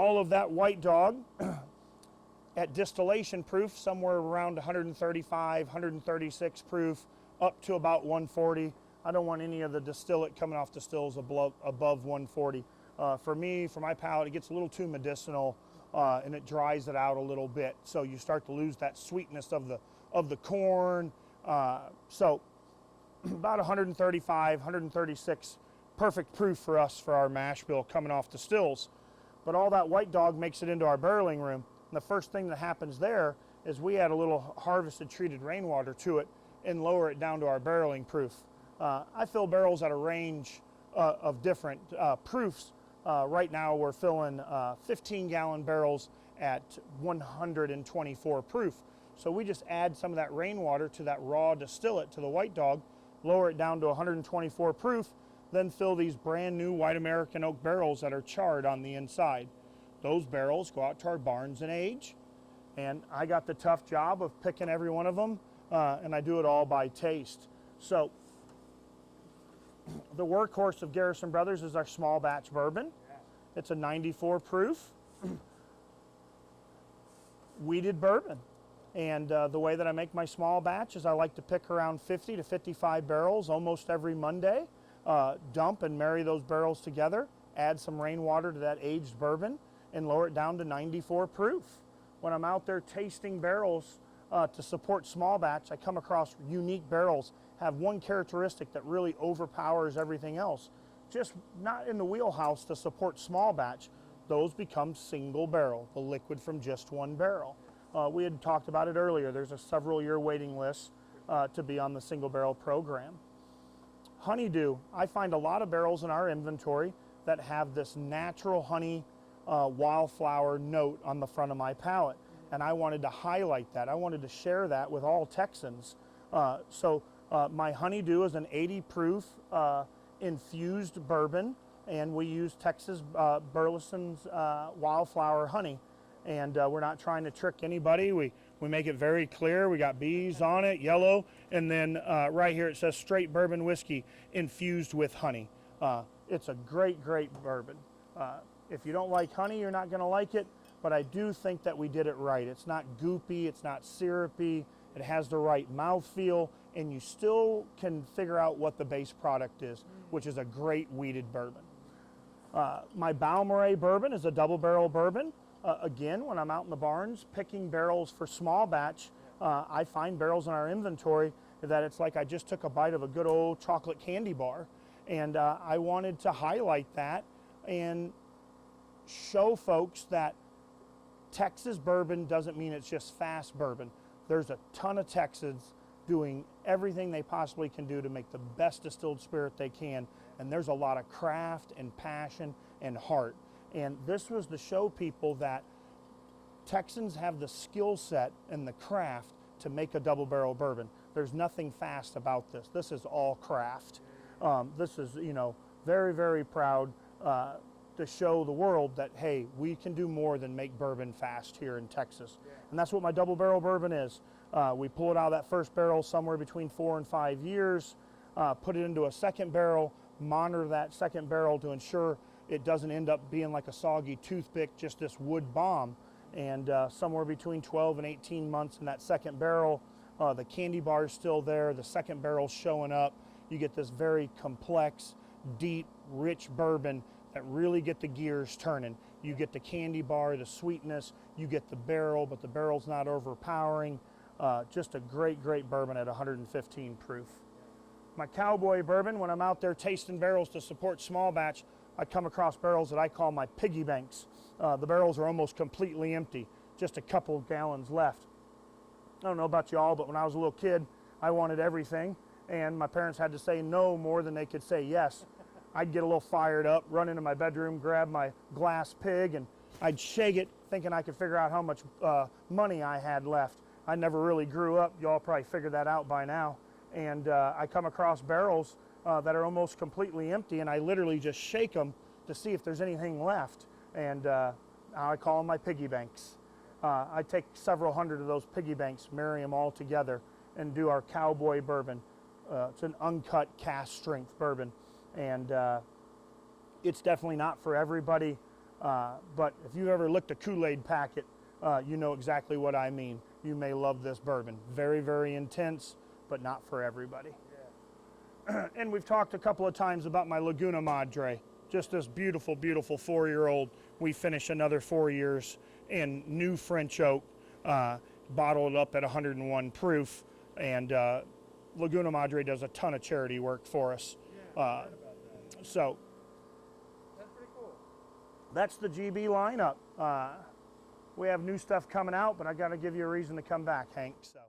all of that white dog at distillation proof, somewhere around 135, 136 proof, up to about 140. I don't want any of the distillate coming off the stills above 140. For me, for my palate, it gets a little too medicinal and it dries it out a little bit. So you start to lose that sweetness of the corn. So about 135, 136, perfect proof for us for our mash bill coming off the stills. But all that white dog makes it into our barreling room. And the first thing that happens there is we add a little harvested treated rainwater to it and lower it down to our barreling proof. I fill barrels at a range of different proofs. Right now we're filling 15-gallon barrels at 124 proof. So we just add some of that rainwater to that raw distillate to the white dog, lower it down to 124 proof, then fill these brand new white American oak barrels that are charred on the inside. Those barrels go out to our barns and age, and I got the tough job of picking every one of them, and I do it all by taste. So the workhorse of Garrison Brothers is our small batch bourbon. It's a 94 proof wheated bourbon. And the way that I make my small batch is I like to pick around 50 to 55 barrels almost every Monday, dump and marry those barrels together, add some rainwater to that aged bourbon, and lower it down to 94 proof. When I'm out there tasting barrels to support small batch, I come across unique barrels, have one characteristic that really overpowers everything else. Just not in the wheelhouse to support small batch, those become single barrel, the liquid from just one barrel. We had talked about it earlier. There's a several-year waiting list to be on the single barrel program. Honeydew, I find a lot of barrels in our inventory that have this natural honey wildflower note on the front of my palate, and I wanted to highlight that. I wanted to share that with all Texans. So my Honeydew is an 80 proof infused bourbon, and we use Texas Burleson's wildflower honey. And we're not trying to trick anybody. We make it very clear. We got bees on it, yellow, and then right here it says straight bourbon whiskey infused with honey. It's a great, great bourbon. If you don't like honey, you're not gonna like it, but I do think that we did it right. It's not goopy, it's not syrupy, it has the right mouthfeel, and you still can figure out what the base product is, which is a great wheated bourbon. My Baumarei Bourbon is a double barrel bourbon. Again, when I'm out in the barns picking barrels for small batch, I find barrels in our inventory that it's like I just took a bite of a good old chocolate candy bar. And I wanted to highlight that and show folks that Texas bourbon doesn't mean it's just fast bourbon. There's a ton of Texans doing everything they possibly can do to make the best distilled spirit they can. And there's a lot of craft and passion and heart. And this was to show people that Texans have the skill set and the craft to make a double barrel bourbon. There's nothing fast about this. This is all craft. This is, you know, very, very proud to show the world that, hey, we can do more than make bourbon fast here in Texas. And that's what my double barrel bourbon is. We pull it out of that first barrel somewhere between 4 and 5 years, put it into a second barrel, monitor that second barrel to ensure it doesn't end up being like a soggy toothpick, just this wood bomb. And somewhere between 12 and 18 months in that second barrel, the candy bar is still there, the second barrel's showing up. You get this very complex, deep, rich bourbon that really get the gears turning. You get the candy bar, the sweetness, you get the barrel, but the barrel's not overpowering. Just a great, great bourbon at 115 proof. My Cowboy Bourbon, when I'm out there tasting barrels to support small batch, I come across barrels that I call my piggy banks. The barrels are almost completely empty, just a couple gallons left. I don't know about y'all, but when I was a little kid, I wanted everything, and my parents had to say no more than they could say yes. I'd get a little fired up, run into my bedroom, grab my glass pig, and I'd shake it, thinking I could figure out how much money I had left. I never really grew up. Y'all probably figured that out by now. And I come across barrels that are almost completely empty, and I literally just shake them to see if there's anything left. And I call them my piggy banks. I take several hundred of those piggy banks, marry them all together, and do our Cowboy Bourbon. It's an uncut cast strength bourbon, and it's definitely not for everybody. But if you've ever licked a Kool-Aid packet, you know exactly what I mean. You may love this bourbon. Very, very intense, but not for everybody. Yeah. And we've talked a couple of times about my Laguna Madre. Just this beautiful, beautiful 4-year-old. We finish another 4 years in new French oak, bottled up at 101 proof. And Laguna Madre does a ton of charity work for us. Yeah, I heard about that. So That's pretty cool. that's the GB lineup. We have new stuff coming out, but I got to give you a reason to come back, Hank. So.